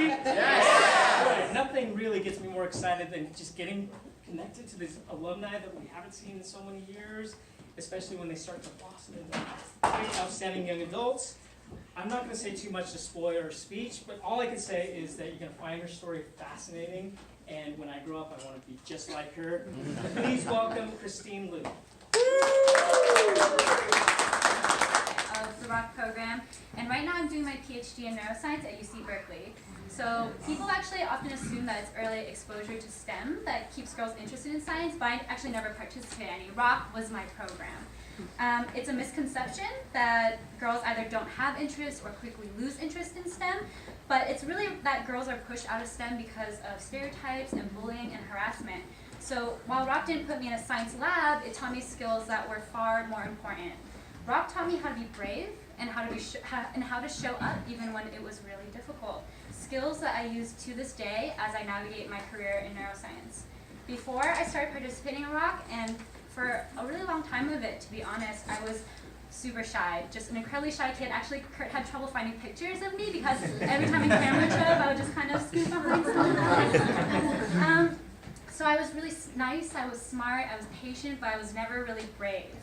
ready? Yes! Right. Nothing really gets me more excited than just getting connected to these alumni that we haven't seen in so many years, especially when they start to blossom into great, outstanding young adults. I'm not going to say too much to spoil her speech, but all I can say is that you're going to find her story fascinating, and when I grow up, I want to be just like her. Please welcome Christine Liu. Of the R.O.C.K program, and right now I'm doing my PhD in neuroscience at UC Berkeley. So people actually often assume that it's early exposure to STEM that keeps girls interested in science, but I actually never participated in any. R.O.C.K was my program. It's a misconception that girls either don't have interest or quickly lose interest in STEM, but it's really that girls are pushed out of STEM because of stereotypes and bullying and harassment. So while R.O.C.K didn't put me in a science lab, it taught me skills that were far more important. R.O.C.K taught me how to be brave and how to show up even when it was really difficult. Skills that I use to this day as I navigate my career in neuroscience. Before I started participating in R.O.C.K, and for a really long time of it, to be honest, I was super shy, just an incredibly shy kid. Actually, Kurt had trouble finding pictures of me because every time a camera showed up, I would just kind of scoot behind someone. So I was really nice, I was smart, I was patient, but I was never really brave.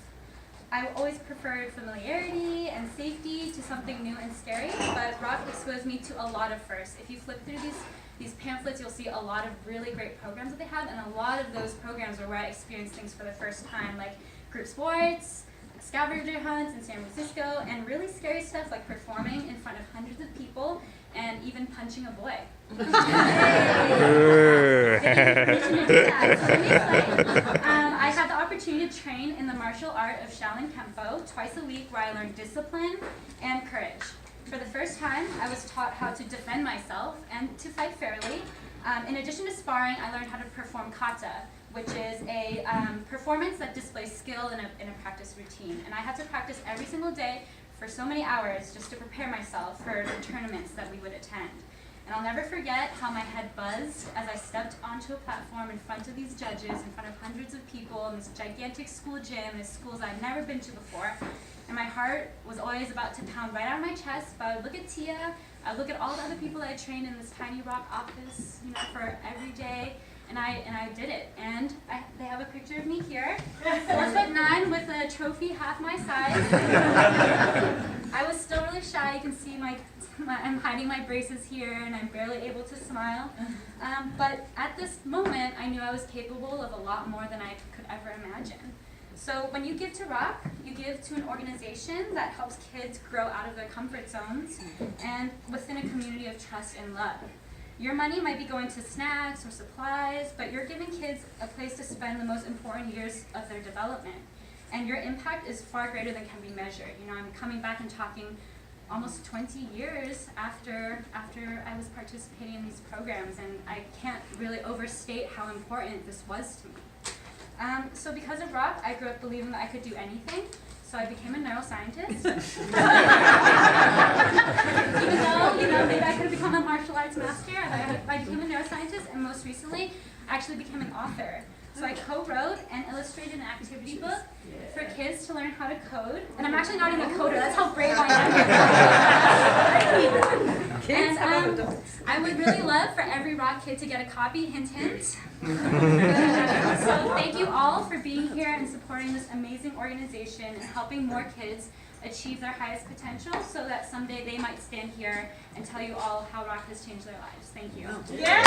I always preferred familiarity and safety to something new and scary, but R.O.C.K exposed me to a lot of firsts. If you flip through these pamphlets, you'll see a lot of really great programs that they have, and a lot of those programs are where I experienced things for the first time, like group sports, scavenger hunts in San Francisco, and really scary stuff like performing in front of hundreds of people and even punching a boy. I had the opportunity to train in the martial art of Shaolin Kempo twice a week, where I learned discipline and courage. For the first time, I was taught how to defend myself and to fight fairly. In addition to sparring, I learned how to perform kata, which is a performance that displays skill in a practice routine. And I had to practice every single day for so many hours just to prepare myself for the tournaments that we would attend. And I'll never forget how my head buzzed as I stepped onto a platform in front of these judges, in front of hundreds of people in this gigantic school gym, in schools I'd never been to before. And my heart was always about to pound right out of my chest, but I would look at Tia, I would look at all the other people I trained in this tiny R.O.C office, for every day, and I did it. And they have a picture of me here, 4'9" with a trophy half my size. I was still really shy. You can see I'm hiding my braces here, and I'm barely able to smile. But at this moment, I knew I was capable of a lot more than I could ever imagine. So when you give to R.O.C, you give to an organization that helps kids grow out of their comfort zones and within a community of trust and love. Your money might be going to snacks or supplies, but you're giving kids a place to spend the most important years of their development. And your impact is far greater than can be measured. I'm coming back and talking almost 20 years after I was participating in these programs, and I can't really overstate how important this was to me. So because of R.O.C, I grew up believing that I could do anything, so I became a neuroscientist. Even though, maybe I could have become a martial arts master, I became a neuroscientist, and most recently, I actually became an author. So I co-wrote and illustrated an activity book for kids to learn how to code. And I'm actually not even a coder, that's how brave I am. And I would really love for every R.O.C kid to get a copy, hint, hint. So thank you all for being here and supporting this amazing organization and helping more kids achieve their highest potential so that someday they might stand here and tell you all how R.O.C has changed their lives. Thank you. Yeah.